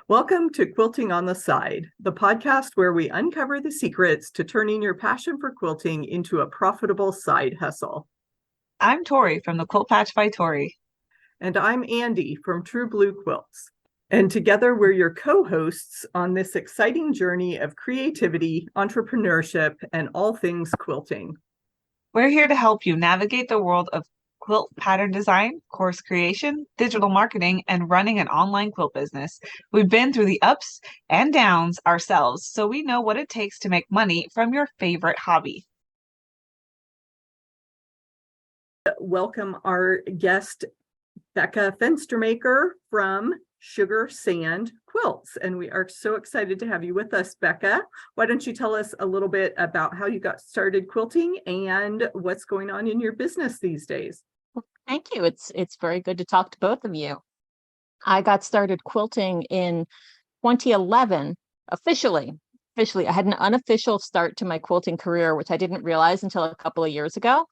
Welcome to Quilting on the Side, the podcast where we uncover the secrets to turning your passion for quilting into a profitable side hustle. I'm Tori from the Quilt Patch by Tori. And I'm Andi from True Blue Quilts. And together we're your co-hosts on this exciting journey of creativity, entrepreneurship, and all things quilting. We're here to help you navigate the world of quilt pattern design, course creation, digital marketing, and running an online quilt business. We've been through the ups and downs ourselves, so we know what it takes to make money from your favorite hobby. Welcome our guest, Becca Fenstermaker from Sugar Sand Quilts. And we are so excited to have you with us, Becca. Why don't you tell us a little bit about how you got started quilting and what's going on in your business these days? Thank you. It's very good to talk to both of you. I got started quilting in 2011 officially. I had an unofficial start to my quilting career, which I didn't realize until a couple of years ago.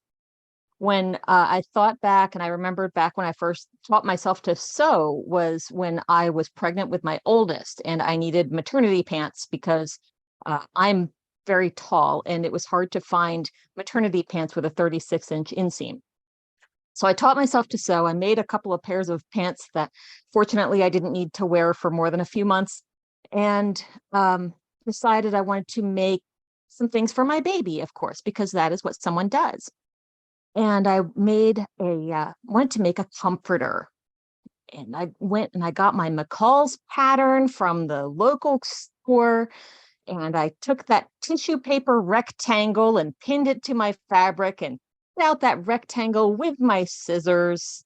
When I thought back, and I remembered back when I first taught myself to sew was when I was pregnant with my oldest, and I needed maternity pants because I'm very tall, and it was hard to find maternity pants with a 36-inch inseam. So I taught myself to sew. I made a couple of pairs of pants that fortunately I didn't need to wear for more than a few months, and decided I wanted to make some things for my baby, of course, because that is what someone does. And I wanted to make a comforter. And I went and I got my McCall's pattern from the local store. And I took that tissue paper rectangle and pinned it to my fabric and cut out that rectangle with my scissors.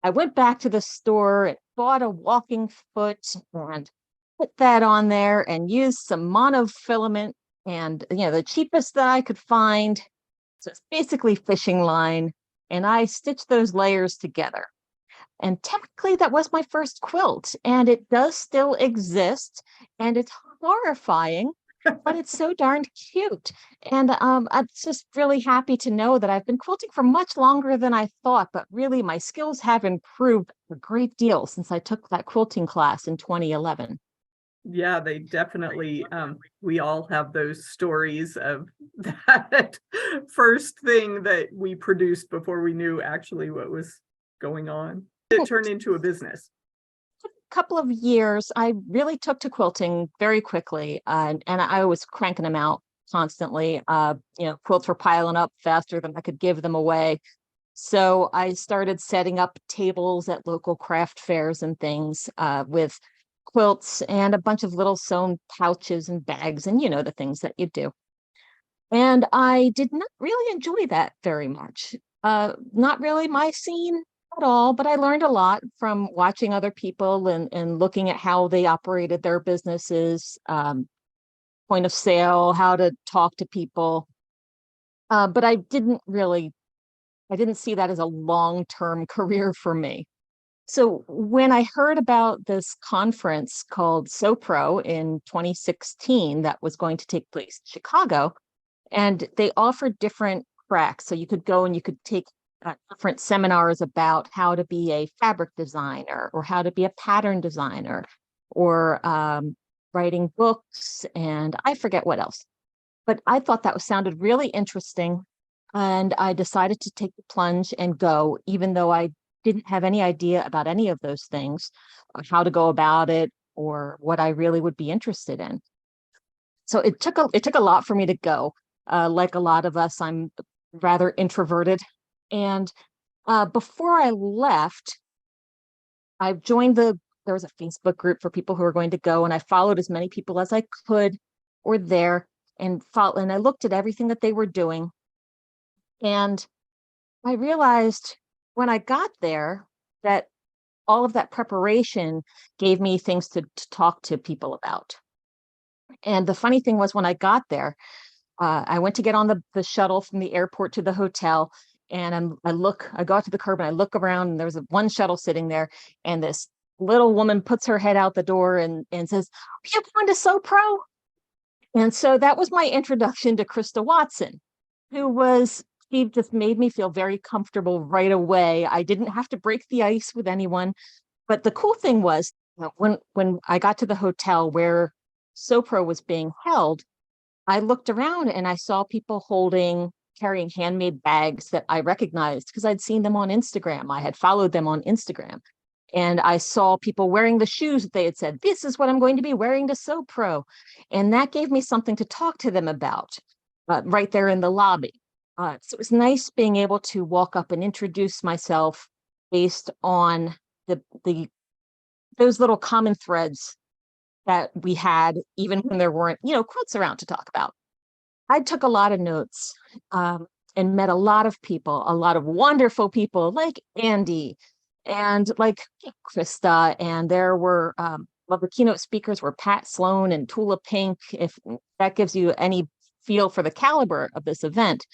I went back to the store and bought a walking foot and put that on there and used some monofilament and, the cheapest that I could find. So it's basically fishing line, and I stitched those layers together. And technically that was my first quilt, and it does still exist, and it's horrifying, but it's so darn cute. And I'm just really happy to know that I've been quilting for much longer than I thought, but really my skills have improved a great deal since I took that quilting class in 2011. Yeah, they definitely, we all have those stories of that first thing that we produced before we knew actually what was going on. It turned into a business. A couple of years, I really took to quilting very quickly, and I was cranking them out constantly. Quilts were piling up faster than I could give them away. So I started setting up tables at local craft fairs and things with quilts and a bunch of little sewn pouches and bags and the things that you do. And I did not really enjoy that very much. Not really my scene at all, but I learned a lot from watching other people and looking at how they operated their businesses, point of sale, how to talk to people. But I didn't see that as a long-term career for me. So when I heard about this conference called SoPro in 2016 that was going to take place in Chicago, and they offered different tracks. So you could go and you could take different seminars about how to be a fabric designer or how to be a pattern designer or writing books, and I forget what else. But I thought that sounded really interesting, and I decided to take the plunge and go, even though I didn't have any idea about any of those things, or how to go about it, or what I really would be interested in. So it took a lot for me to go. Like a lot of us, I'm rather introverted. And before I left, I joined there was a Facebook group for people who were going to go, and I followed as many people as I could were there and I looked at everything that they were doing. And I realized when I got there that all of that preparation gave me things to talk to people about. And the funny thing was, when I got there, I went to get on the shuttle from the airport to the hotel, and I go out to the curb and I look around, and there's one shuttle sitting there, and this little woman puts her head out the door and says, "Are you going to SoPro?" And so that was my introduction to Krista Watson, she just made me feel very comfortable right away. I didn't have to break the ice with anyone. But the cool thing was, when I got to the hotel where SoPro was being held, I looked around and I saw people carrying handmade bags that I recognized because I'd seen them on Instagram. I had followed them on Instagram. And I saw people wearing the shoes that they had said, this is what I'm going to be wearing to SoPro. And that gave me something to talk to them about right there in the lobby. So it was nice being able to walk up and introduce myself based on those little common threads that we had, even when there weren't, quilts around to talk about. I took a lot of notes and met a lot of people, a lot of wonderful people like Andi and like Krista. And there were, the keynote speakers were Pat Sloan and Tula Pink, if that gives you any feel for the caliber of this event.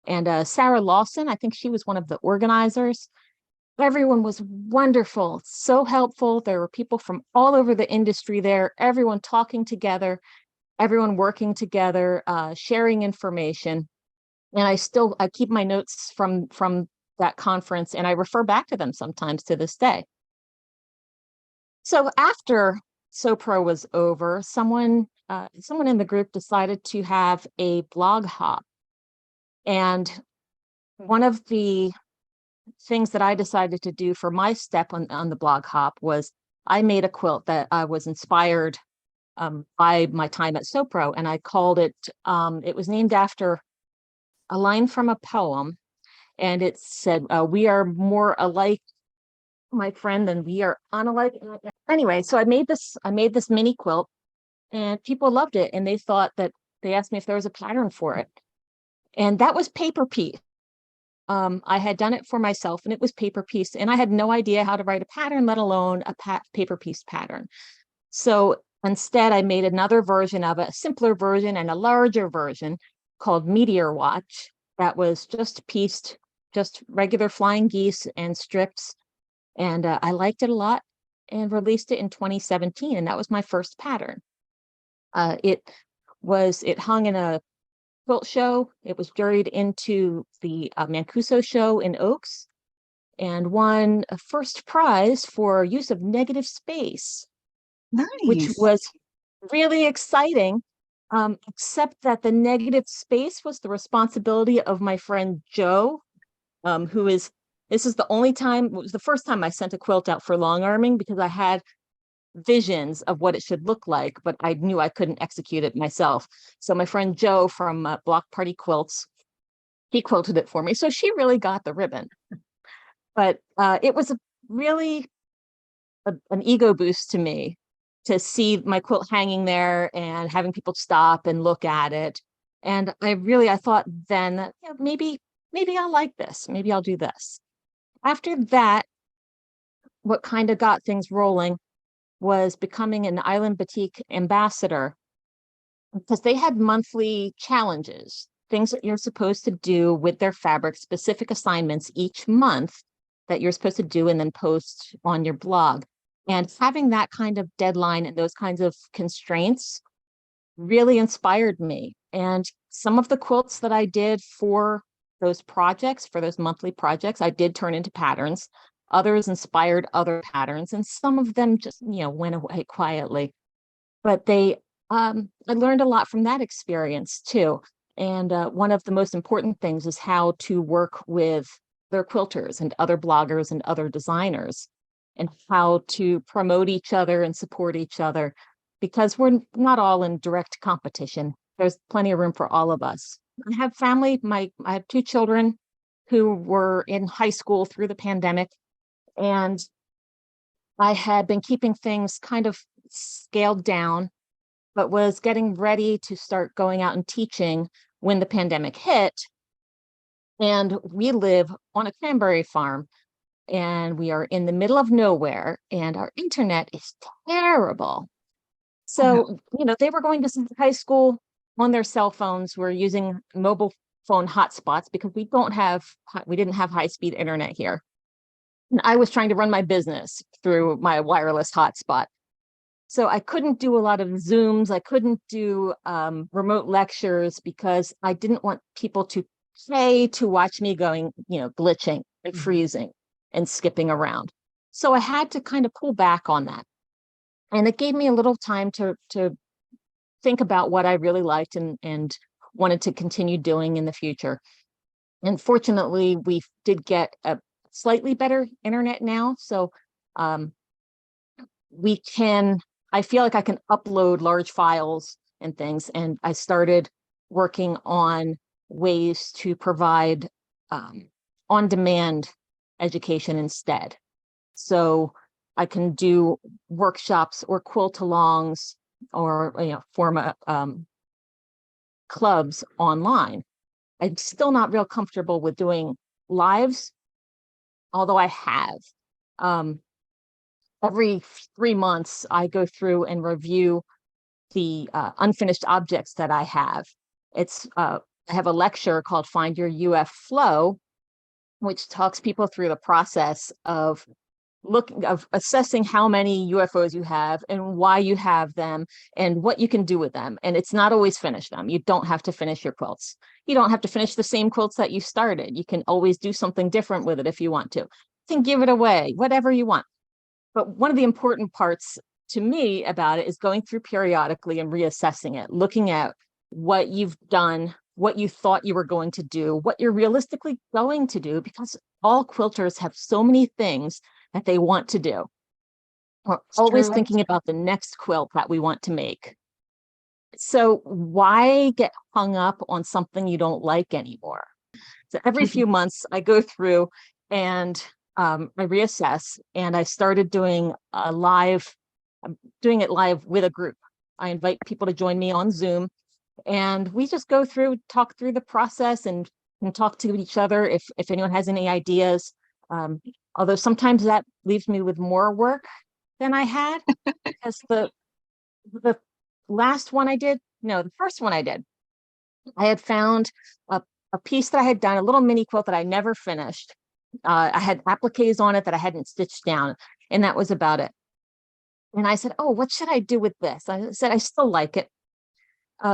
And Sarah Lawson, I think she was one of the organizers. Everyone was wonderful, so helpful. There were people from all over the industry there, everyone talking together, everyone working together, sharing information. And I keep my notes from that conference, and I refer back to them sometimes to this day. So after SoPro was over, someone in the group decided to have a blog hop. And one of the things that I decided to do for my step on the blog hop was I made a quilt that I was inspired by my time at SoPro, and I called it, it was named after a line from a poem, and it said, we are more alike, my friend, than we are unalike. Anyway, so I made this mini quilt, and people loved it, and they asked me if there was a pattern for it. And that was paper piece. I had done it for myself, and it was paper piece, and I had no idea how to write a pattern, let alone a paper piece pattern. So instead, I made another version of it, a simpler version and a larger version called Meteor Watch that was just pieced, just regular flying geese and strips. And I liked it a lot and released it in 2017. And that was my first pattern. It hung in a quilt show. It was juried into the Mancuso show in Oaks and won a first prize for use of negative space. Nice. Which was really exciting, except that the negative space was the responsibility of my friend Joe, this is it was the first time I sent a quilt out for long arming because I had visions of what it should look like, but I knew I couldn't execute it myself. So my friend Joe from Block Party Quilts, he quilted it for me. So she really got the ribbon. But it was really an ego boost to me to see my quilt hanging there and having people stop and look at it. And I thought then that maybe I'll like this. Maybe I'll do this. After that, what kind of got things rolling was becoming an Island Batik ambassador, because they had monthly challenges, things that you're supposed to do with their fabric, specific assignments each month that you're supposed to do and then post on your blog. And having that kind of deadline and those kinds of constraints really inspired me. And some of the quilts that I did for those projects, for those monthly projects, I did turn into patterns. Others inspired other patterns, and some of them just, went away quietly. But I learned a lot from that experience too. And one of the most important things is how to work with their quilters and other bloggers and other designers, and how to promote each other and support each other, because we're not all in direct competition. There's plenty of room for all of us. I have family. I have 2 children who were in high school through the pandemic, and I had been keeping things kind of scaled down, but was getting ready to start going out and teaching when the pandemic hit. And we live on a cranberry farm, and we are in the middle of nowhere, and our internet is terrible. So, they were going to high school on their cell phones. We're using mobile phone hotspots because we didn't have high-speed internet here. And I was trying to run my business through my wireless hotspot. So I couldn't do a lot of Zooms. I couldn't do remote lectures because I didn't want people to pay to watch me going, glitching and freezing and skipping around. So I had to kind of pull back on that. And it gave me a little time to think about what I really liked and wanted to continue doing in the future. And fortunately, we did get a slightly better internet now. So um, I feel like I can upload large files and things. And I started working on ways to provide on-demand education instead. So I can do workshops or quilt-alongs or form clubs online. I'm still not real comfortable with doing lives, although I have. Every 3 months, I go through and review the unfinished objects that I have. I have a lecture called Find Your UF Flow, which talks people through the process of assessing how many UFOs you have and why you have them and what you can do with them. And it's not always finish them. You don't have to finish your quilts. You don't have to finish the same quilts that you started. You can always do something different with it if you want to. You can give it away, whatever you want. But one of the important parts to me about it is going through periodically and reassessing it, looking at what you've done, what you thought you were going to do, what you're realistically going to do, because all quilters have so many things that they want to do. We're always thinking about the next quilt that we want to make. So why get hung up on something you don't like anymore? So every few months I go through and I reassess, and I started doing doing it live with a group. I invite people to join me on Zoom, and we just go through, talk through the process and talk to each other if anyone has any ideas. Although sometimes that leaves me with more work than I had, because the last one I did, no, the first one I did, I had found a piece that I had done, a little mini quilt that I never finished. I had appliques on it that I hadn't stitched down, and that was about it. And I said, oh, what should I do with this? I said, I still like it.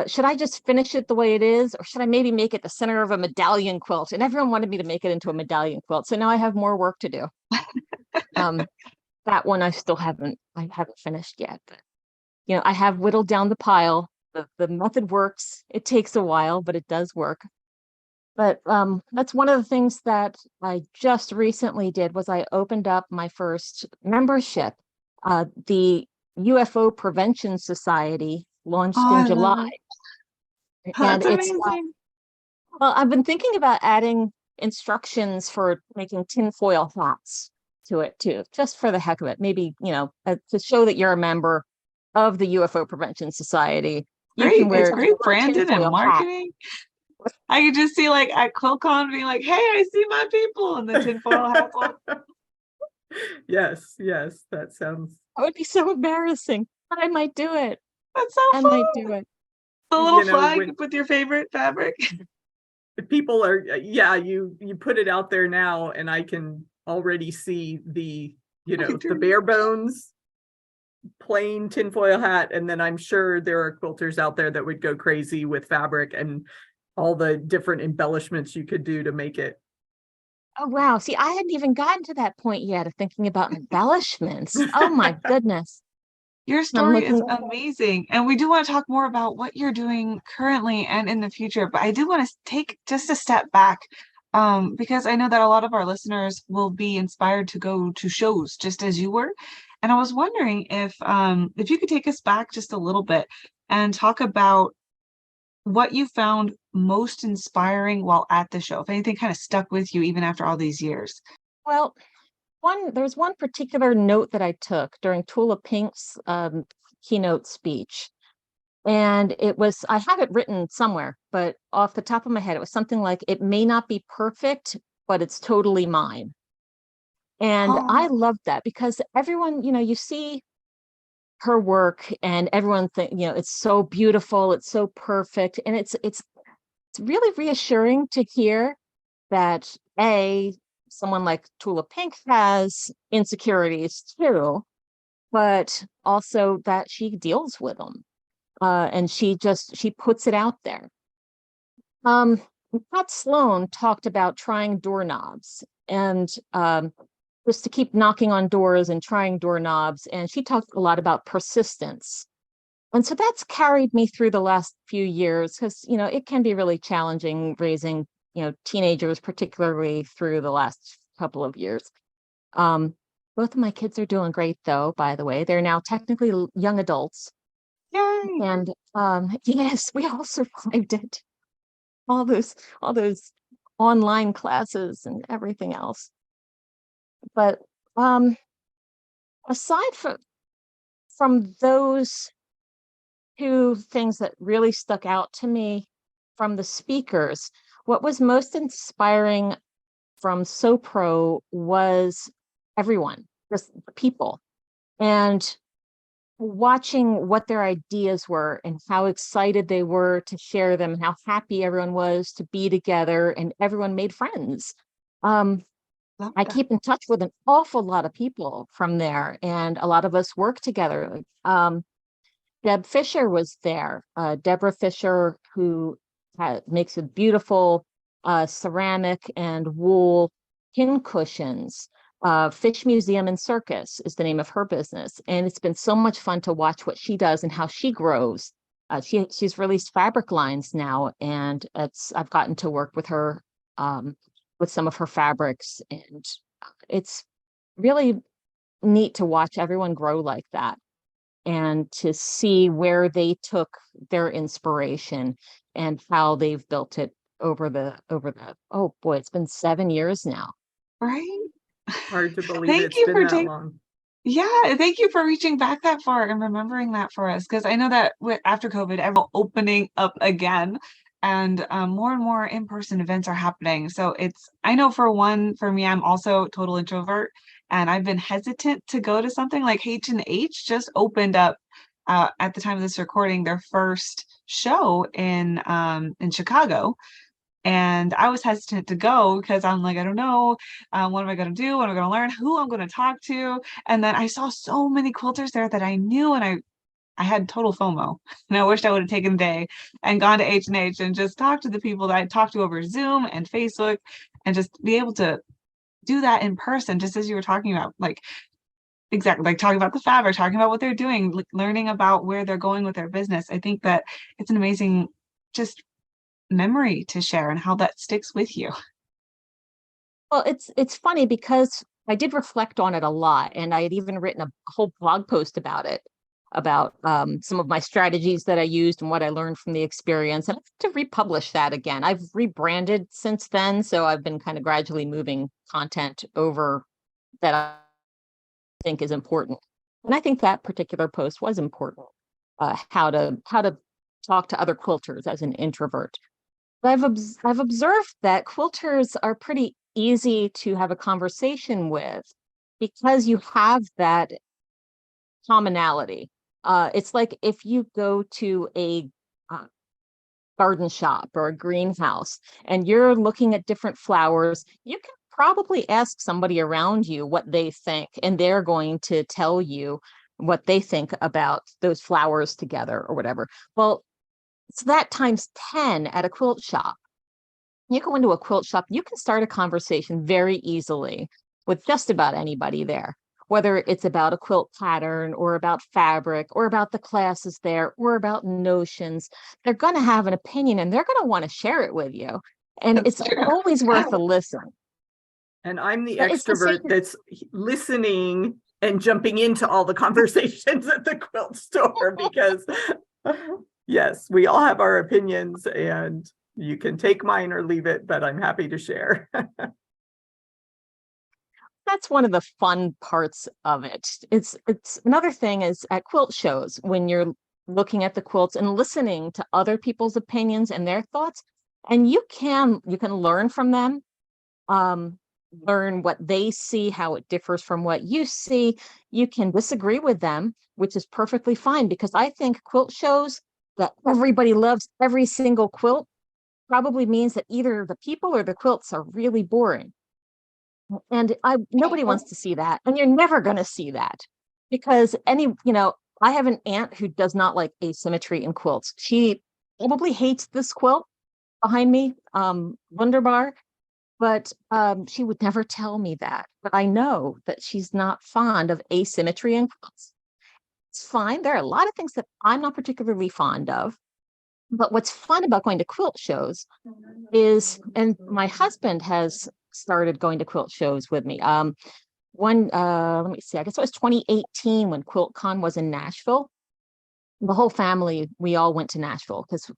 Should I just finish it the way it is, or should I maybe make it the center of a medallion quilt? And everyone wanted me to make it into a medallion quilt. So now I have more work to do. That one I haven't finished yet, but I have whittled down the pile. The method works. It takes a while, but it does work. But that's one of the things that I just recently did, was I opened up my first membership. The UFO Prevention Society launched in July. That's And amazing. well, I've been thinking about adding instructions for making tinfoil hats to it too, just for the heck of it. Maybe, to show that you're a member of the UFO Prevention Society. You Great. can wear It's great branding and tinfoil hat. marketing. I could just see like at QuiltCon being like, hey, I see my people in the tinfoil hat on. Yes, that sounds. That would be so embarrassing, but I might do it. That's so I fun. might do it. The little flag with your favorite fabric. People are, you put it out there now, and I can already see the bare bones plain tinfoil hat, and then I'm sure there are quilters out there that would go crazy with fabric and all the different embellishments you could do to make it. Oh, wow. See, I hadn't even gotten to that point yet of thinking about embellishments. Oh my goodness. Your story is amazing. And we do want to talk more about what you're doing currently and in the future. But I do want to take just a step back, because I know that a lot of our listeners will be inspired to go to shows just as you were. And I was wondering if you could take us back just a little bit and talk about what you found most inspiring while at the show, if anything kind of stuck with you even after all these years. Well, there's one particular note that I took during Tula Pink's keynote speech. And I have it written somewhere, but off the top of my head, it was something like, it may not be perfect, but it's totally mine. And I loved that, because everyone, you see her work and everyone it's so beautiful, it's so perfect. And it's really reassuring to hear that someone like Tula Pink has insecurities too, but also that she deals with them. And she puts it out there. Pat Sloan talked about trying doorknobs, and just to keep knocking on doors and trying doorknobs. And she talked a lot about persistence. And so that's carried me through the last few years because, it can be really challenging raising, teenagers, particularly through the last couple of years. Both of my kids are doing great, though, by the way. They're now technically young adults. Yay! And yes, we all survived it. All those online classes and everything else. But aside from those two things that really stuck out to me from the speakers, what was most inspiring from SoPro was everyone, just the people, and watching what their ideas were and how excited they were to share them, how happy everyone was to be together, and everyone made friends. Love I that. keep in touch with an awful lot of people from there, and a lot of us work together. Deb Fisher was there, Deborah Fisher, who makes a beautiful ceramic and wool pin cushions. Fish Museum and Circus is the name of her business. And it's been so much fun to watch what she does and how she grows. She's released fabric lines now, and I've gotten to work with her with some of her fabrics. And it's really neat to watch everyone grow like that and to see where they took their inspiration and how they've built it over the oh boy, it's been 7 years now. Right? Hard to believe Thank it's you been for that long. Yeah, thank you for reaching back that far and remembering that for us. Because I know that after COVID, everyone opening up again, and more and more in-person events are happening. So I know for me, I'm also a total introvert, and I've been hesitant to go to something like H&H just opened up at the time of this recording their first show in Chicago. And I was hesitant to go because I'm like, I don't know, what am I going to do? What am I going to learn? Who I'm going to talk to? And then I saw so many quilters there that I knew, and I had total FOMO. And I wished I would have taken a day and gone to H&H and just talked to the people that I talked to over Zoom and Facebook, and just be able to do that in person, just as you were talking about, like, exactly, like talking about the fabric, talking about what they're doing, like learning about where they're going with their business. I think that it's an amazing just memory to share and how that sticks with you. Well, it's funny because I did reflect on it a lot, and I had even written a whole blog post about it, about some of my strategies that I used and what I learned from the experience. And I have to republish that again. I've rebranded since then, so I've been kind of gradually moving content over that I think is important. And I think that particular post was important. How to talk to other quilters as an introvert. But I've observed that quilters are pretty easy to have a conversation with because you have that commonality. It's like if you go to a garden shop or a greenhouse and you're looking at different flowers, you can probably ask somebody around you what they think, and they're going to tell you what they think about those flowers together or whatever. Well, it's that times 10 at a quilt shop. You go into a quilt shop, you can start a conversation very easily with just about anybody there, whether it's about a quilt pattern or about fabric or about the classes there or about notions. They're going to have an opinion and they're going to want to share it with you. And That's it's true. always worth a listen. And I'm the But it's the extrovert same- that's listening and jumping into all the conversations at the quilt store because yes, we all have our opinions and you can take mine or leave it, but I'm happy to share. That's one of the fun parts of it. It's another thing is at quilt shows when you're looking at the quilts and listening to other people's opinions and their thoughts, and you can learn from them, learn what they see, how it differs from what you see. You can disagree with them, which is perfectly fine, because I think quilt shows that everybody loves every single quilt probably means that either the people or the quilts are really boring. And nobody wants to see that. And you're never going to see that because I have an aunt who does not like asymmetry in quilts. She probably hates this quilt behind me, Wunderbar, but she would never tell me that. But I know that she's not fond of asymmetry in quilts. It's fine. There are a lot of things that I'm not particularly fond of. But what's fun about going to quilt shows is, and my husband has started going to quilt shows with me. Let me see, I guess it was 2018 when QuiltCon was in Nashville. The whole family, we all went to Nashville because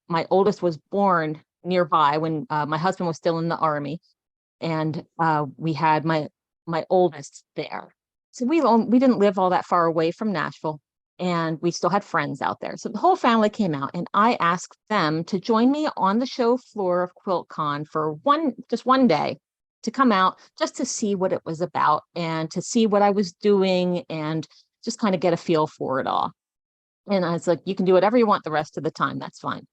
my oldest was born nearby when my husband was still in the Army, and we had my oldest there. So we didn't live all that far away from Nashville, and we still had friends out there. So the whole family came out, and I asked them to join me on the show floor of QuiltCon for just one day, to come out just to see what it was about and to see what I was doing and just kind of get a feel for it all. And I was like, you can do whatever you want the rest of the time. That's fine.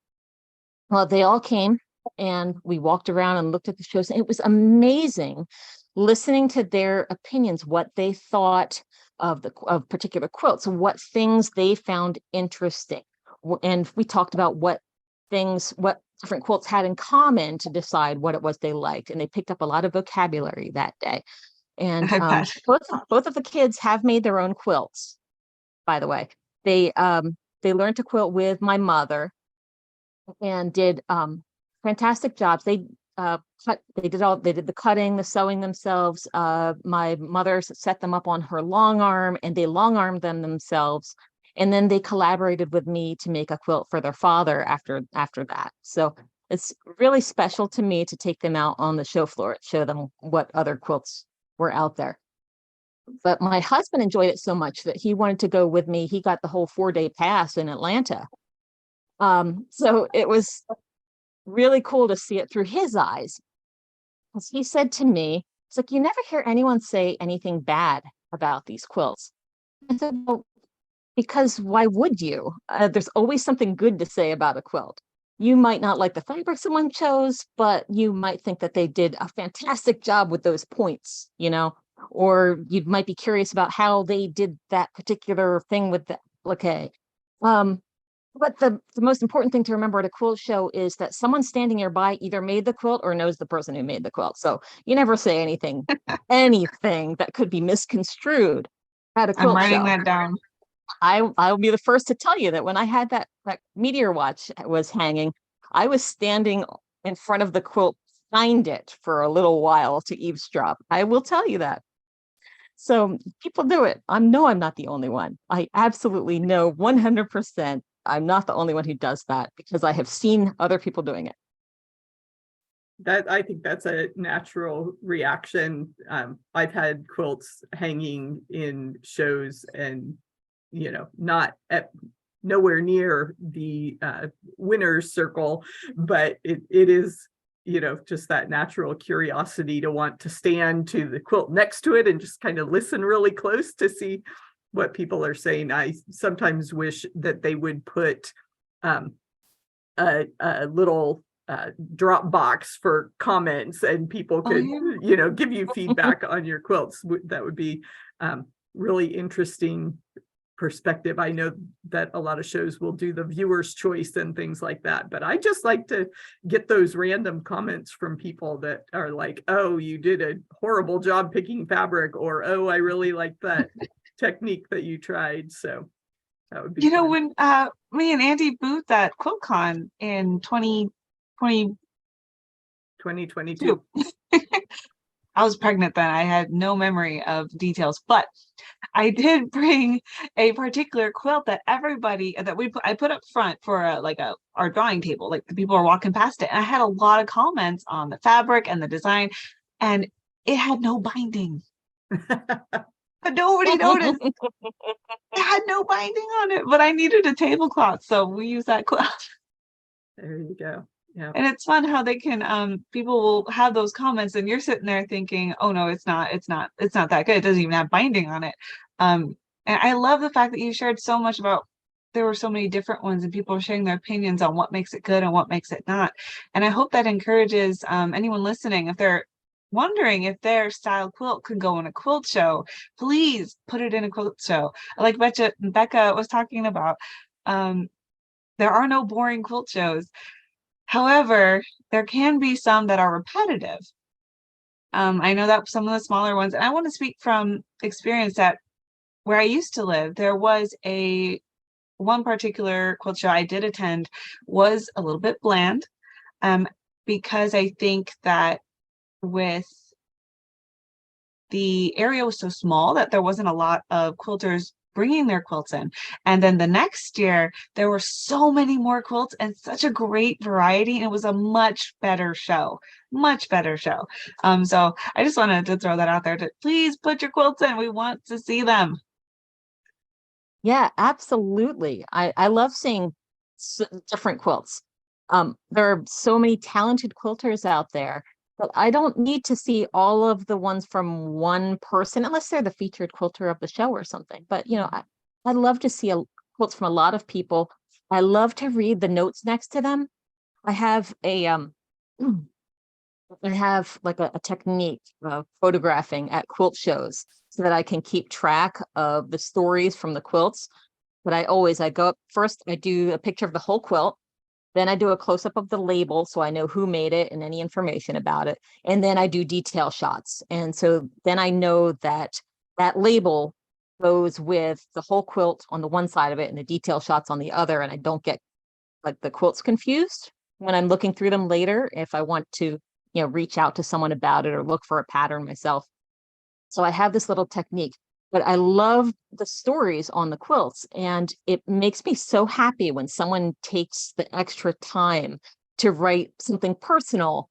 Well, they all came and we walked around and looked at the shows. And it was amazing listening to their opinions, what they thought of particular quilts, what things they found interesting. And we talked about what different quilts had in common to decide what it was they liked. And they picked up a lot of vocabulary that day. And I bet. both of the kids have made their own quilts, by the way. They learned to quilt with my mother and did fantastic jobs. They did the cutting, the sewing themselves. My mother set them up on her long arm and they long armed them themselves. And then they collaborated with me to make a quilt for their father after that. So it's really special to me to take them out on the show floor and show them what other quilts were out there. But my husband enjoyed it so much that he wanted to go with me. He got the whole 4-day pass in Atlanta. So it was really cool to see it through his eyes. Because he said to me, it's like, you never hear anyone say anything bad about these quilts. I said, well, because why would you? There's always something good to say about a quilt. You might not like the fabric someone chose, but you might think that they did a fantastic job with those points, or you might be curious about how they did that particular thing with the applique. But the most important thing to remember at a quilt show is that someone standing nearby either made the quilt or knows the person who made the quilt. So you never say anything that could be misconstrued at a quilt I'm writing show. that down. I'll be the first to tell you that when I had that meteor watch was hanging, I was standing in front of the quilt, behind it for a little while to eavesdrop. I will tell you that. So people do it. I'm not the only one. I absolutely know 100% I'm not the only one who does that because I have seen other people doing it. I think that's a natural reaction. I've had quilts hanging in shows and not at nowhere near the winner's circle, but it is just that natural curiosity to want to stand to the quilt next to it and just kind of listen really close to see what people are saying. I sometimes wish that they would put a little drop box for comments and people could give you feedback on your quilts. That would be really interesting perspective. I know that a lot of shows will do the viewer's choice and things like that, but I just like to get those random comments from people that are like, oh, you did a horrible job picking fabric, or oh, I really like that technique that you tried. So that would be fun. When me and Andi booth at QuiltCon in 2022. I was pregnant then. I had no memory of details, but I did bring a particular quilt that I put up front for our drawing table. Like the people are walking past it, and I had a lot of comments on the fabric and the design, and it had no binding. But nobody noticed. It had no binding on it, but I needed a tablecloth, so we use that quilt. There you go. Yeah. And it's fun how they can people will have those comments and you're sitting there thinking, oh no, it's not that good. It doesn't even have binding on it. And I love the fact that you shared so much about there were so many different ones and people are sharing their opinions on what makes it good and what makes it not. And I hope that encourages anyone listening, if they're wondering if their style quilt could go in a quilt show, please put it in a quilt show. Like Becca was talking about, there are no boring quilt shows. However, there can be some that are repetitive. I know that some of the smaller ones, and I want to speak from experience that where I used to live, there was one particular quilt show I did attend was a little bit bland, because I think that with the area was so small that there wasn't a lot of quilters bringing their quilts in. And then the next year, there were so many more quilts and such a great variety. And it was a much better show, much better show. So I just wanted to throw that out there to please put your quilts in. We want to see them. Yeah, absolutely. I love seeing different quilts. There are so many talented quilters out there, but I don't need to see all of the ones from one person unless they're the featured quilter of the show or something. But I love to see quilts from a lot of people. I love to read the notes next to them. I have I have like a technique of photographing at quilt shows so that I can keep track of the stories from the quilts. But I go up first, I do a picture of the whole quilt. Then I do a close up of the label so I know who made it and any information about it. And then I do detail shots. And so then I know that that label goes with the whole quilt on the one side of it and the detail shots on the other. And I don't get like the quilts confused when I'm looking through them later if I want to reach out to someone about it or look for a pattern myself. So I have this little technique, but I love the stories on the quilts. And it makes me so happy when someone takes the extra time to write something personal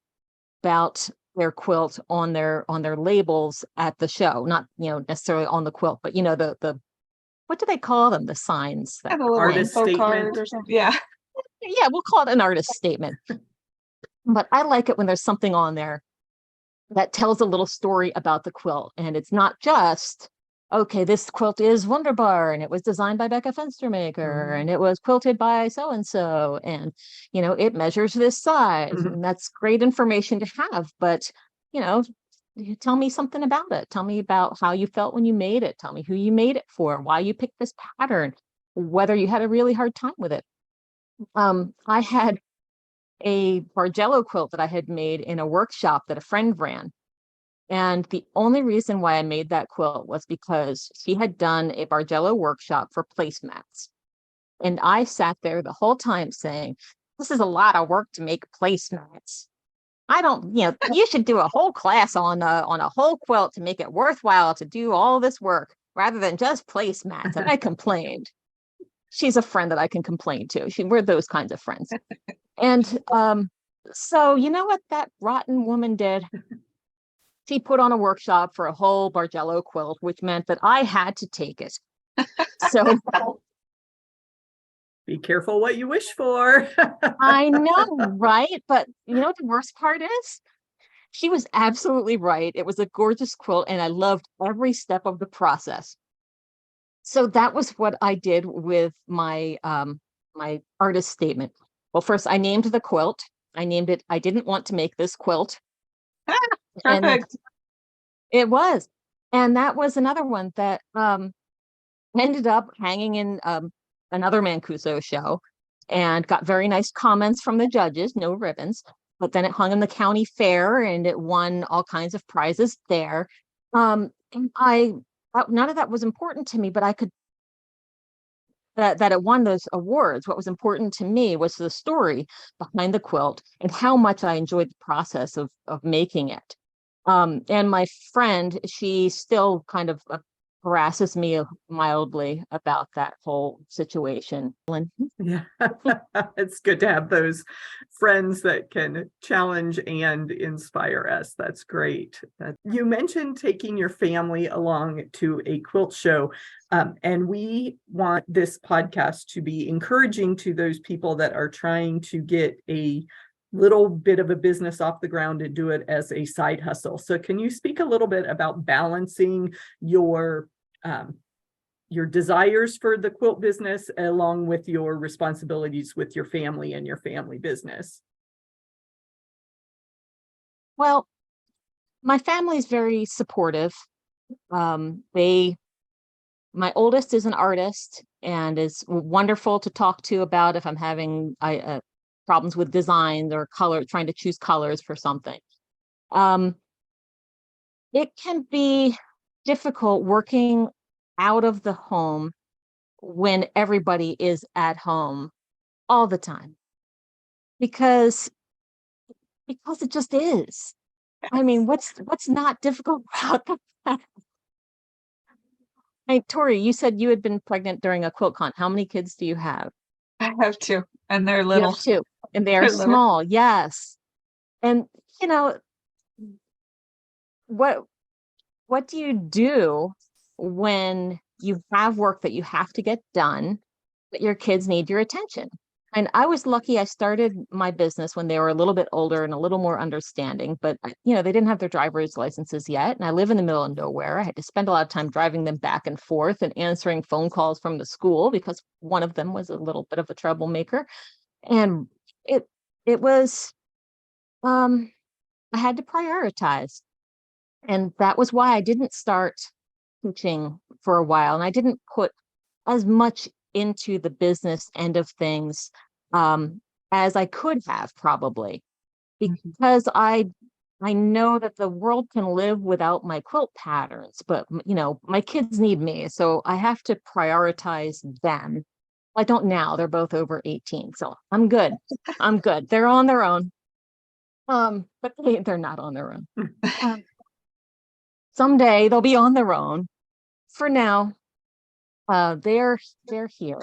about their quilt on their labels at the show, not necessarily on the quilt, but the what do they call them? The signs. I have a little Artist info card statement. or something. Yeah. Yeah, we'll call it an artist statement. But I like it when there's something on there that tells a little story about the quilt. And it's not just, okay, this quilt is Wunderbar and it was designed by Becca Fenstermaker and it was quilted by so-and-so. And, it measures this size. And that's great information to have. But, you tell me something about it. Tell me about how you felt when you made it. Tell me who you made it for, why you picked this pattern, whether you had a really hard time with it. I had a Bargello quilt that I had made in a workshop that a friend ran. And the only reason why I made that quilt was because she had done a Bargello workshop for placemats. And I sat there the whole time saying, this is a lot of work to make placemats. I don't, you should do a whole class on a whole quilt to make it worthwhile to do all this work rather than just placemats. And I complained. She's a friend that I can complain to. We're those kinds of friends. And so you know what that rotten woman did? She put on a workshop for a whole Bargello quilt, which meant that I had to take it. So be careful what you wish for. I know, right? But the worst part is she was absolutely right. It was a gorgeous quilt and I loved every step of the process. So that was what I did with my my artist statement. Well, first I named the quilt. I named it, I didn't want to make this quilt. Perfect. And it was. And that was another one that ended up hanging in another Mancuso show and got very nice comments from the judges, no ribbons. But then it hung in the county fair and it won all kinds of prizes there. And none of that was important to me, but I could that it won those awards. What was important to me was the story behind the quilt and how much I enjoyed the process of making it. And my friend, she still kind of harasses me mildly about that whole situation. Yeah, it's good to have those friends that can challenge and inspire us. That's great. You mentioned taking your family along to a quilt show, and we want this podcast to be encouraging to those people that are trying to get a little bit of a business off the ground and do it as a side hustle. So can you speak a little bit about balancing your desires for the quilt business along with your responsibilities with your family and your family business? Well, my family is very supportive. My oldest is an artist and is wonderful to talk to about if I'm having problems with designs or color, trying to choose colors for something. it can be difficult working out of the home when everybody is at home all the time because it just is. I mean, what's not difficult about that? Hey, Tori, you said you had been pregnant during a quilt con. How many kids do you have? I have two, and they're You little. have two, and they are They're little. small. Yes. And you know, what what do you do when you have work that you have to get done, but your kids need your attention? And I was lucky I started my business when they were a little bit older and a little more understanding, but they didn't have their driver's licenses yet. And I live in the middle of nowhere. I had to spend a lot of time driving them back and forth and answering phone calls from the school because one of them was a little bit of a troublemaker. And it was I had to prioritize. And that was why I didn't start teaching for a while. And I didn't put as much into the business end of things as I could have probably, because I know that the world can live without my quilt patterns, but my kids need me. So I have to prioritize them. I don't now, they're both over 18. So I'm good. I'm good. They're on their own. But they're not on their own. Someday they'll be on their own. For now, they're here,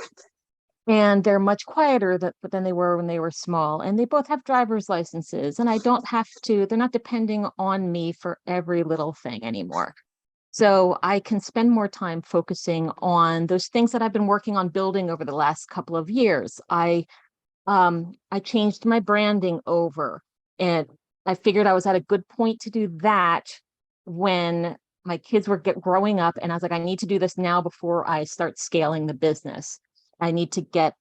and they're much quieter than they were when they were small. And they both have driver's licenses, and I don't have to. They're not depending on me for every little thing anymore. So I can spend more time focusing on those things that I've been working on building over the last couple of years. I changed my branding over, and I figured I was at a good point to do that when my kids were growing up. And I was like, I need to do this now before I start scaling the business. I need to get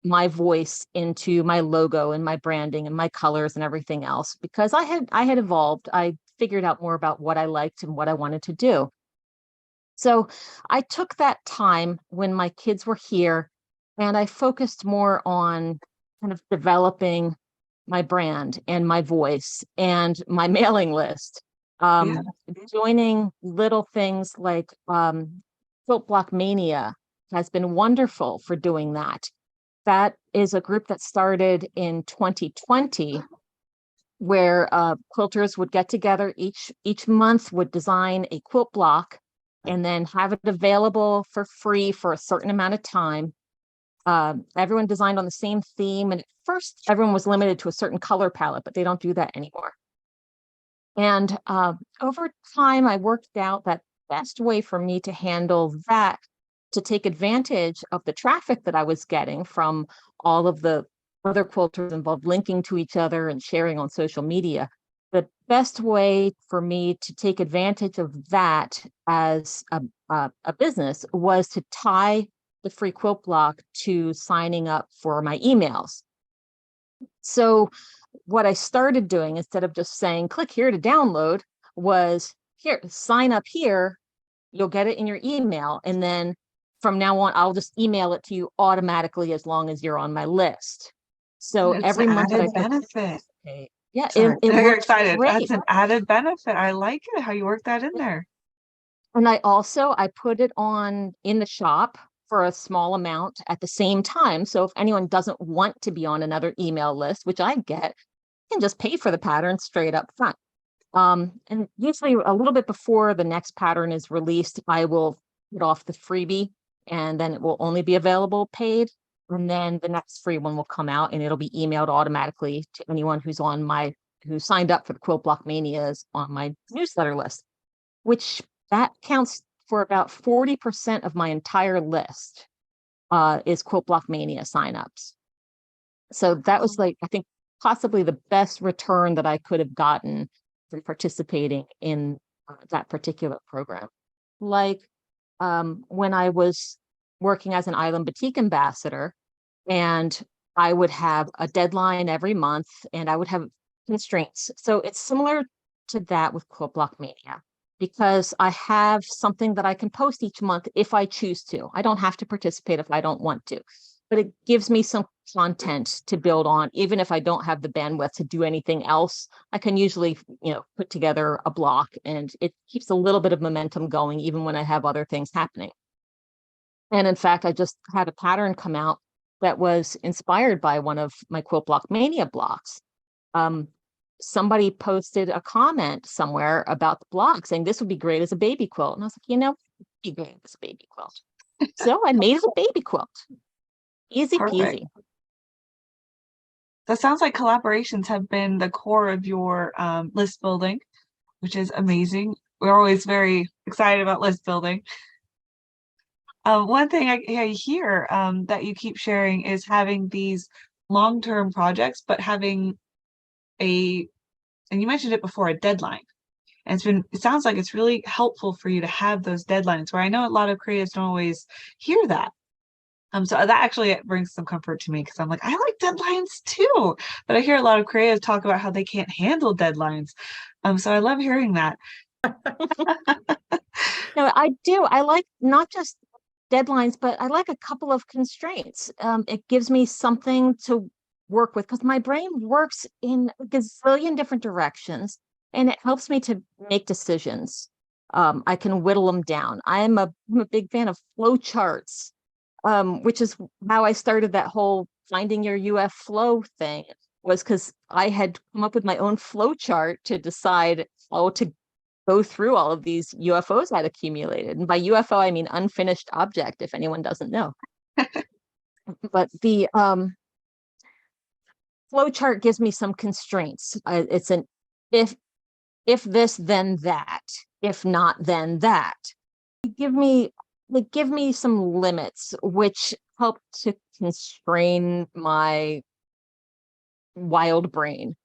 my voice into my logo and my branding and my colors and everything else, because I had evolved. I figured out more about what I liked and what I wanted to do. So I took that time when my kids were here, and I focused more on kind of developing my brand and my voice and my mailing list. Joining little things like Quilt Block Mania has been wonderful for doing that. That is a group that started in 2020, where quilters would get together each month, would design a quilt block and then have it available for free for a certain amount of time. Everyone designed on the same theme, and at first everyone was limited to a certain color palette, but they don't do that anymore. And over time, I worked out that best way for me to handle that, to take advantage of the traffic that I was getting from all of the other quilters involved, linking to each other and sharing on social media. The best way for me to take advantage of that as a business was to tie the free quilt block to signing up for my emails. So what I started doing, instead of just saying, click here to download, was here, sign up here, you'll get it in your email. And then from now on, I'll just email it to you automatically as long as you're on my list. So It's every an month that I benefit. yeah, Sorry. it You're works excited. great. That's an added benefit. I like it how you work that in there. And I put it on in the shop for a small amount at the same time. So if anyone doesn't want to be on another email list, which I get, can just pay for the pattern straight up front. And usually a little bit before the next pattern is released, I will put off the freebie, and then it will only be available paid. And then the next free one will come out, and it'll be emailed automatically to anyone who signed up for the Quilt Block Manias on my newsletter list, which that counts for about 40% of my entire list is Quilt Block Mania signups. So that was I think possibly the best return that I could have gotten from participating in that particular program. Like when I was working as an Island Boutique ambassador, and I would have a deadline every month, and I would have constraints. So it's similar to that with Quilt Block Mania, because I have something that I can post each month if I choose to. I don't have to participate if I don't want to. but it gives me some content to build on. Even if I don't have the bandwidth to do anything else, I can usually, put together a block, and it keeps a little bit of momentum going even when I have other things happening. And in fact, I just had a pattern come out that was inspired by one of my Quilt Block Mania blocks. Somebody posted a comment somewhere about the block saying this would be great as a baby quilt. And I was like, it'd be great as a baby quilt. So I made it a baby quilt. Easy Perfect. peasy. That sounds like collaborations have been the core of your list building, which is amazing. We're always very excited about list building. One thing I hear that you keep sharing is having these long-term projects, but having and you mentioned it before, a deadline. And it sounds like it's really helpful for you to have those deadlines, where I know a lot of creatives don't always hear that. So that actually brings some comfort to me, because I'm like, I like deadlines too, but I hear a lot of creatives talk about how they can't handle deadlines. So I love hearing that. No, I do. I like not just deadlines, but I like a couple of constraints. It gives me something to work with, because my brain works in a gazillion different directions, and it helps me to make decisions. I can whittle them down. I'm a big fan of flow charts, which is how I started that whole finding your UF flow thing, was because I had come up with my own flow chart to decide how to go through all of these UFOs I'd accumulated. And by UFO, I mean unfinished object, if anyone doesn't know. But the flow chart gives me some constraints. It's an if this, then that. If not, then that. They give me some limits, which help to constrain my wild brain.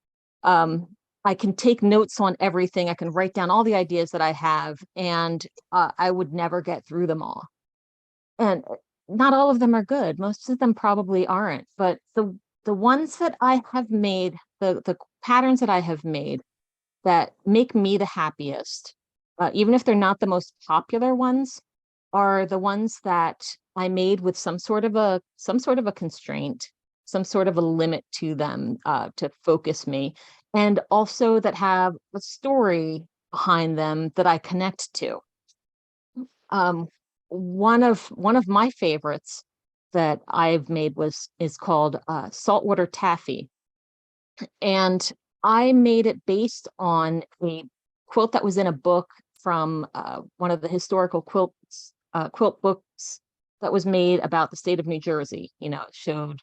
I can take notes on everything. I can write down all the ideas that I have, and I would never get through them all. And not all of them are good. Most of them probably aren't. But the ones that I have made, the patterns that I have made that make me the happiest, even if they're not the most popular ones, are the ones that I made with some sort of a constraint, some sort of a limit to them, to focus me, and also that have a story behind them that I connect to. One of my favorites that I've made is called Saltwater Taffy, and I made it based on a quilt that was in a book from one of the historical quilt books that was made about the state of New Jersey. It showed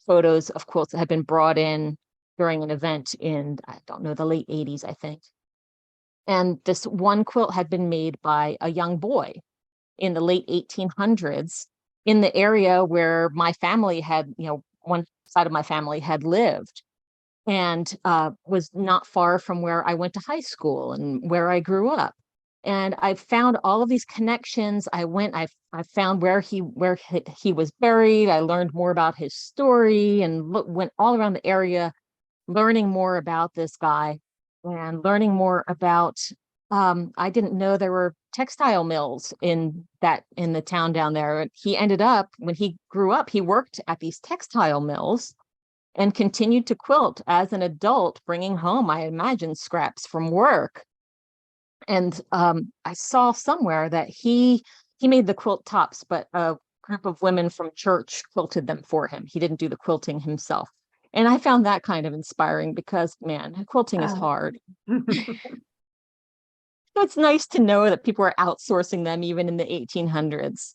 photos of quilts that had been brought in during an event in, I don't know, the late 80s, I think. And this one quilt had been made by a young boy in the late 1800s in the area where my family had, one side of my family had lived, and was not far from where I went to high school and where I grew up. And I found all of these connections. I found where he was buried. I learned more about his story, and went all around the area, learning more about this guy, and learning more about, I didn't know there were textile mills in the town down there. He ended up, when he grew up, he worked at these textile mills and continued to quilt as an adult, bringing home, I imagine, scraps from work. And I saw somewhere that he made the quilt tops, but a group of women from church quilted them for him. He didn't do the quilting himself. And I found that kind of inspiring, because, man, quilting is hard. So it's nice to know that people are outsourcing them even in the 1800s.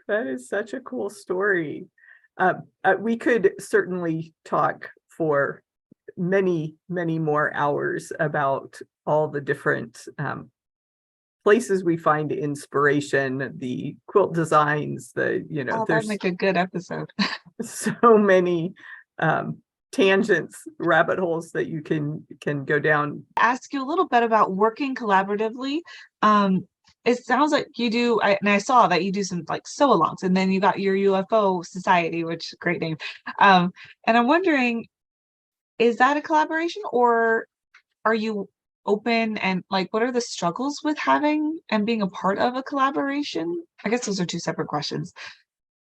That is such a cool story. We could certainly talk for many, many more hours about all the different places we find inspiration, the quilt designs, That'd there's make a good episode. so many tangents, rabbit holes that you can go down. Ask you a little bit about working collaboratively. It sounds like you do, and I saw that you do some like sew-alongs, and then you got your UFO Society, which great name. And I'm wondering, is that a collaboration, or are you open, and like, what are the struggles with having and being a part of a collaboration? I guess those are two separate questions.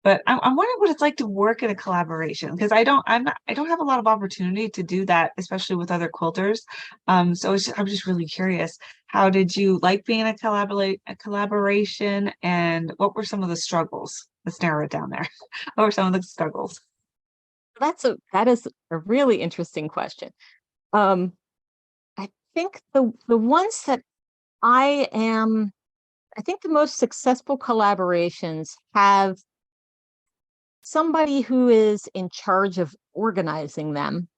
But I'm wondering what it's like to work in a collaboration because I don't have a lot of opportunity to do that, especially with other quilters. So I'm just really curious. How did you like being in a collaboration, and what were some of the struggles? Let's narrow it down there. What were some of the struggles? That is a really interesting question. Um, I think the ones that I am, I think the most successful collaborations have somebody who is in charge of organizing them.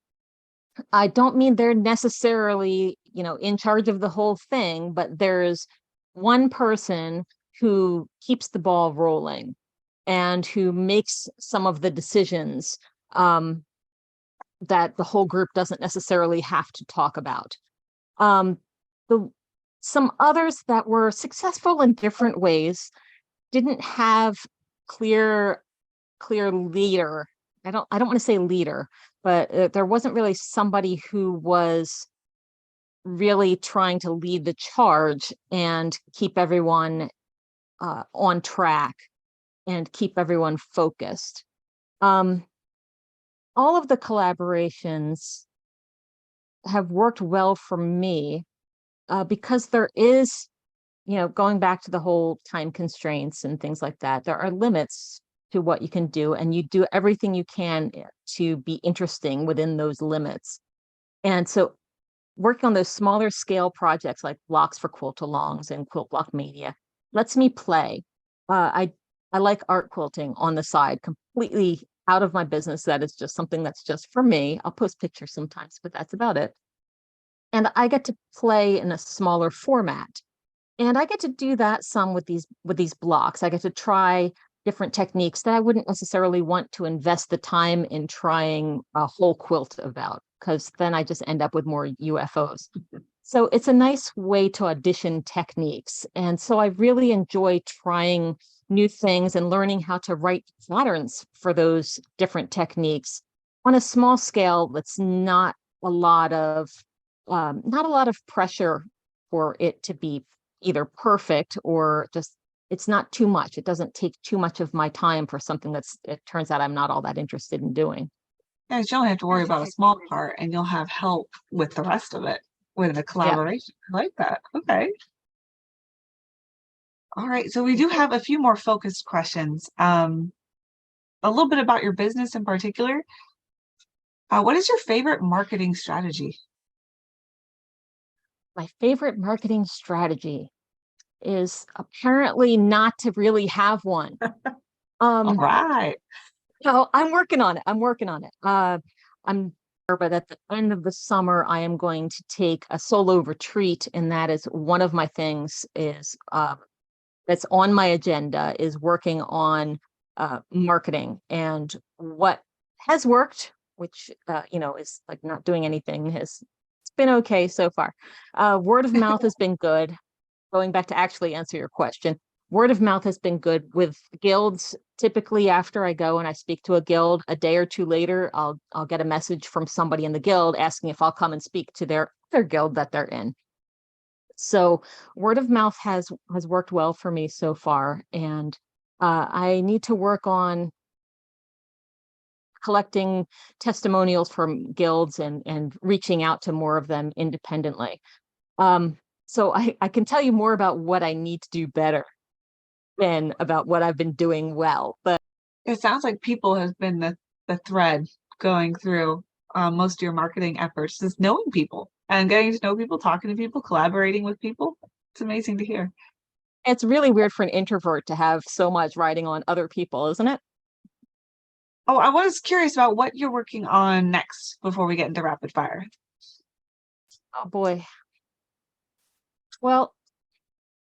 I don't mean they're necessarily, in charge of the whole thing, but there's one person who keeps the ball rolling and who makes some of the decisions that the whole group doesn't necessarily have to talk about. The Some others that were successful in different ways didn't have clear leader. I don't want to say leader, but there wasn't really somebody who was really trying to lead the charge and keep everyone on track and keep everyone focused. All of the collaborations have worked well for me because there is, going back to the whole time constraints and things like that, there are limits to what you can do, and you do everything you can to be interesting within those limits. And so working on those smaller scale projects like blocks for quilt-alongs and quilt block mania lets me play. I like art quilting on the side, completely out of my business. That is just something that's just for me. I'll post pictures sometimes, but that's about it. And I get to play in a smaller format. And I get to do that some with these blocks. I get to try different techniques that I wouldn't necessarily want to invest the time in trying a whole quilt about, because then I just end up with more UFOs. So it's a nice way to audition techniques. And so I really enjoy trying new things and learning how to write patterns for those different techniques on a small scale. That's not a lot of pressure for it to be either perfect or just, it's not too much. It doesn't take too much of my time for something it turns out I'm not all that interested in doing. Yeah, you only have to worry about a small part, and you'll have help with the rest of it with a collaboration. I like that. Okay. All right. So we do have a few more focused questions. A little bit about your business in particular. What is your favorite marketing strategy? My favorite marketing strategy is apparently not to really have one. All right. So I'm working on it. But at the end of the summer, I am going to take a solo retreat, and that is one of my things is that's on my agenda, is working on marketing. And what has worked, which is like not doing anything, it's been okay so far. Word of mouth has been good. Going back to actually answer your question, word of mouth has been good with guilds. Typically, after I go and I speak to a guild, a day or two later, I'll get a message from somebody in the guild asking if I'll come and speak to their guild that they're in. So word of mouth has worked well for me so far, and I need to work on collecting testimonials from guilds and reaching out to more of them independently. So I can tell you more about what I need to do better than about what I've been doing well. But It sounds like people has been the thread going through most of your marketing efforts, is knowing people and getting to know people, talking to people, collaborating with people. It's amazing to hear. it's really weird for an introvert to have so much riding on other people, isn't it? Oh, I was curious about what you're working on next before we get into rapid fire. Oh boy. Well,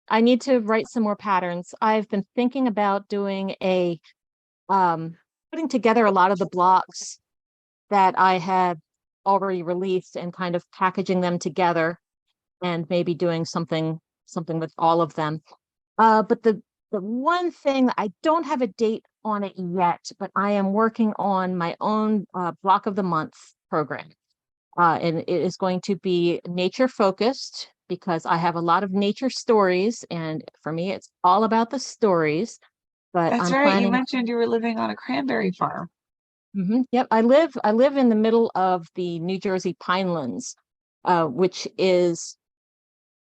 I need to write some more patterns. I've been thinking about doing putting together a lot of the blocks that I had already released and kind of packaging them together and maybe doing something with all of them. But the one thing, I don't have a date on it yet, but I am working on my own block of the month program. And it is going to be nature focused because I have a lot of nature stories. And for me, it's all about the stories. but That's I'm right. You planning. mentioned you were living on a cranberry farm. Yep, I live in the middle of the New Jersey Pinelands, which is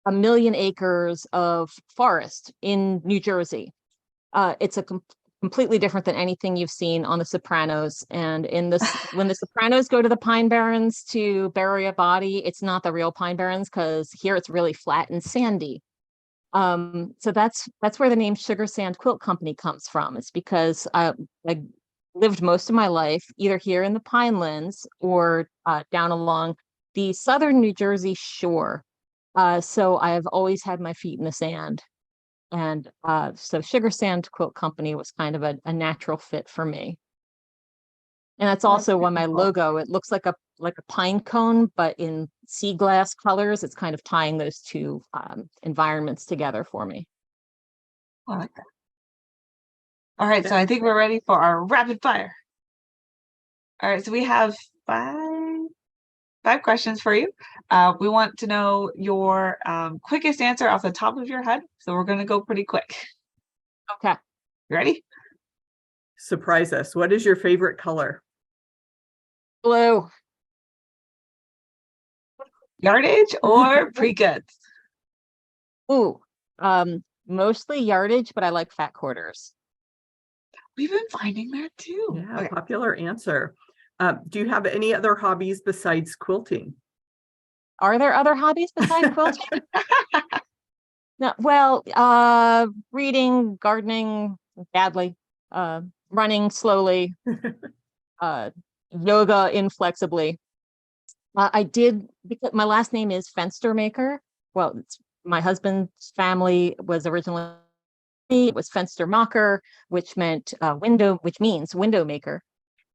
1 million acres of forest in New Jersey. It's completely different than anything you've seen on The Sopranos. And in this, when The Sopranos go to the Pine Barrens to bury a body, it's not the real Pine Barrens because here it's really flat and sandy. So that's where the name Sugar Sand Quilt Company comes from. It's because I lived most of my life either here in the Pinelands or down along the southern New Jersey shore. So I've always had my feet in the sand. And so Sugar Sand Quilt Company was kind of a natural fit for me. And that's also why my logo, it looks like a pine cone, but in sea glass colors. It's kind of tying those two environments together for me. I like that. All right, so I think we're ready for our rapid fire. All right, so we have five questions for you. We want to know your quickest answer off the top of your head. So we're going to go pretty quick. Okay. You ready? Surprise us. What is your favorite color? Blue. Yardage or pre-goods? Ooh, mostly yardage, but I like fat quarters. We've been finding that too. Yeah, Okay. popular answer. Do you have any other hobbies besides quilting? Are there other hobbies besides quilting? No, well, reading, gardening, badly, running slowly, yoga inflexibly. I did, because my last name is Fenstermaker. Well, my husband's family was originally, it was Fenstermaker, which means window maker.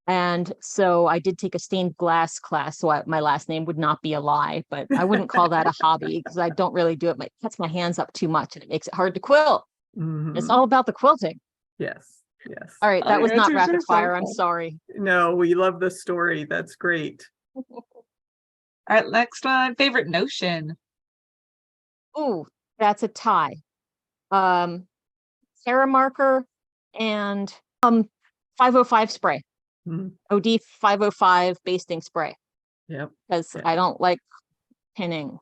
And so I did take a stained glass class, so my last name would not be a lie, but I wouldn't call that a hobby because I don't really do it. It cuts my hands up too much and it makes it hard to quilt. It's all about the quilting. Yes, yes. All right, that was not rapid fire. I'm cool. sorry. No, we love the story. That's great. All right, next one. Favorite notion? Ooh, that's a tie. Sarah marker and 505 spray. OD 505 basting spray. Yep. Because I don't like pinning.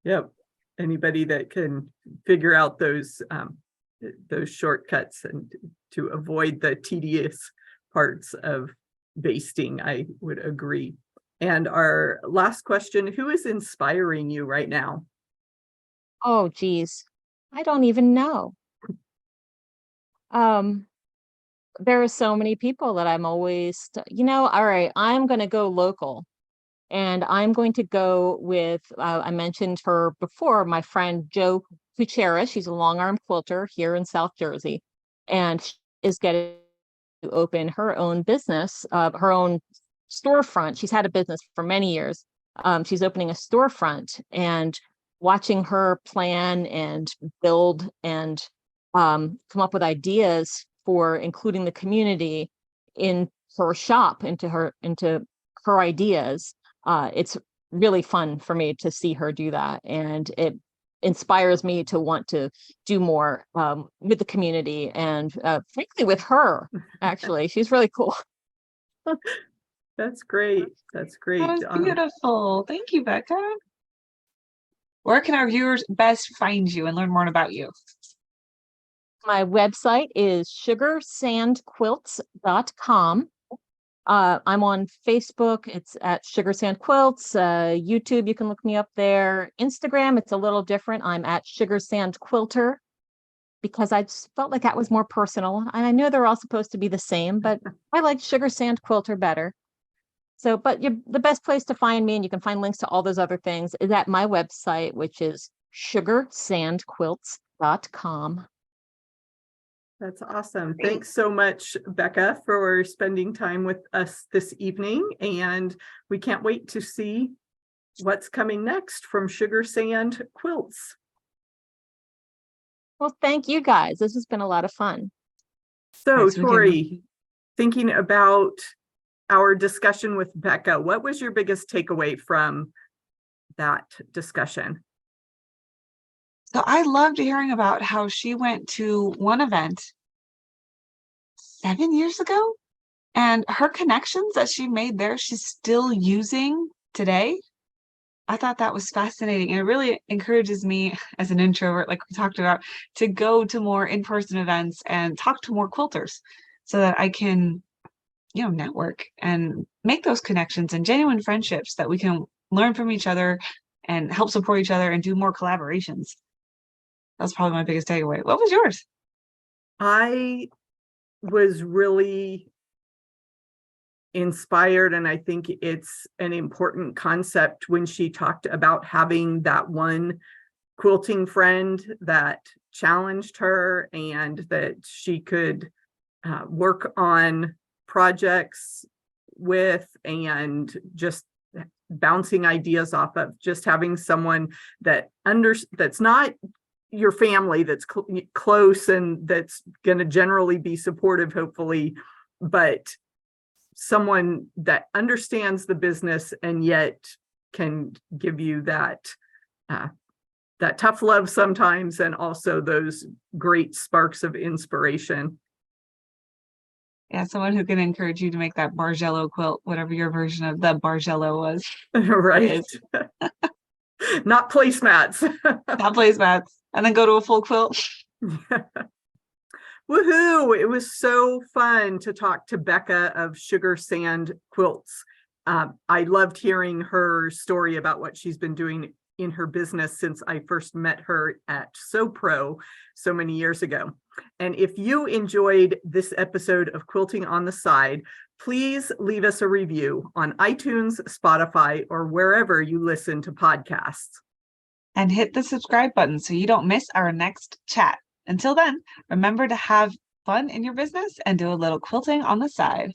Yep. Anybody that can figure out those shortcuts and to avoid the tedious parts of basting, I would agree. And our last question, who is inspiring you right now? Oh, geez. I don't even know. There are so many people that I'm always, all right, I'm going to go local. And I'm going to go with, I mentioned her before, my friend Jo Kuchera. She's a long arm quilter here in South Jersey. And she is getting to open her own business, her own storefront. She's had a business for many years. She's opening a storefront, and watching her plan and build and come up with ideas for including the community in her shop, into her ideas. It's really fun for me to see her do that, and it inspires me to want to do more with the community and frankly with her. Actually, she's really cool. That's great. That's great. That was beautiful. Thank you, Becca. Where can our viewers best find you and learn more about you? My website is sugarsandquilts.com. I'm on Facebook. It's at Sugar Sand Quilts. YouTube, you can look me up there. Instagram, it's a little different. I'm at Sugar Sand Quilter because I just felt like that was more personal. And I know they're all supposed to be the same, but I like Sugar Sand Quilter better. So, but the best place to find me, and you can find links to all those other things, is at my website, which is sugarsandquilts.com. That's awesome. Thanks so much, Becca, for spending time with us this evening. And we can't wait to see what's coming next from Sugar Sand Quilts. Well, thank you guys. This has been a lot of fun. So, Tori, thinking about our discussion with Becca, what was your biggest takeaway from that discussion? So I loved hearing about how she went to one event 7 years ago, and her connections that she made there, she's still using today. I thought that was fascinating. And it really encourages me as an introvert, like we talked about, to go to more in-person events and talk to more quilters so that I can, network and make those connections and genuine friendships that we can learn from each other and help support each other and do more collaborations. That's probably my biggest takeaway. What was yours? I was really inspired, and I think it's an important concept when she talked about having that one quilting friend that challenged her and that she could work on projects with, and just bouncing ideas off of. Just having someone that's not your family, that's close and that's going to generally be supportive, hopefully, but someone that understands the business and yet can give you that tough love sometimes, and also those great sparks of inspiration. Yeah, someone who can encourage you to make that Bargello quilt, whatever your version of the Bargello was. Right. Not placemats. Not placemats. And then go to a full quilt. Woohoo! It was so fun to talk to Becca of Sugar Sand Quilts. I loved hearing her story about what she's been doing in her business since I first met her at SoPro so many years ago. And if you enjoyed this episode of Quilting on the Side, please leave us a review on iTunes, Spotify, or wherever you listen to podcasts. And hit the subscribe button so you don't miss our next chat. Until then, remember to have fun in your business and do a little quilting on the side.